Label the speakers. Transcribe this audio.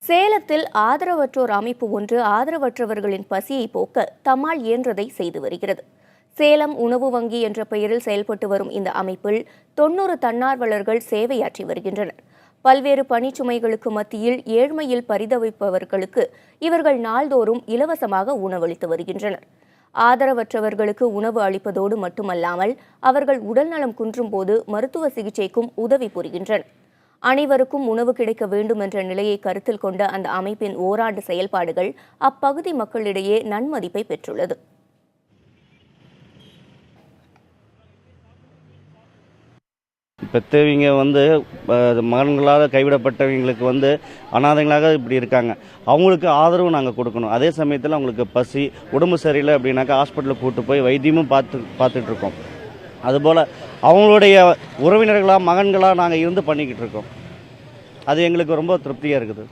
Speaker 1: சேலத்தில் ஆதரவற்றோர் அமைப்பு ஒன்று ஆதரவற்றவர்களின் பசியை போக்க தம்மால் இயன்றதை செய்து வருகிறது. சேலம் உணவு வங்கி என்ற பெயரில் செயல்பட்டு வரும் இந்த அமைப்பில் 90 தன்னார்வலர்கள் சேவையாற்றி வருகின்றனர். பல்வேறு பணிச்சுமைகளுக்கு மத்தியில் ஏழ்மையில் பரிதவிப்பவர்களுக்கு இவர்கள் நாள்தோறும் இலவசமாக உணவளித்து வருகின்றனர். ஆதரவற்றவர்களுக்கு உணவு அளிப்பதோடு மட்டுமல்லாமல் அவர்கள் உடல்நலம் குன்றும் போது மருத்துவ சிகிச்சைக்கும் உதவி புரிகின்றனர். அனைவருக்கும் உணவு கிடைக்க வேண்டும் என்ற நிலையை கருத்தில் கொண்ட அந்த அமைப்பின் ஓராண்டு செயல்பாடுகள் அப்பகுதி மக்களிடையே நன்மதிப்பை பெற்றுள்ளது.
Speaker 2: பெற்றவங்க மகன்களால் கைவிடப்பட்டவங்களுக்கு அனாதைகளாக இப்படி இருக்காங்க. அவங்களுக்கு ஆதரவு நாங்கள் கொடுக்கணும். அதே சமயத்தில் அவங்களுக்கு பசி, உடம்பு சரியில்லை அப்படின்னாக்கா ஹாஸ்பிட்டலுக்கு கூப்பிட்டு போய் வைத்தியமும் பார்த்துட்ருக்கோம். அதுபோல் அவங்களுடைய உறவினர்களாக மகன்களாக நாங்கள் இருந்து பண்ணிக்கிட்டு இருக்கோம். அது எங்களுக்கு ரொம்ப திருப்தியாக இருக்குது.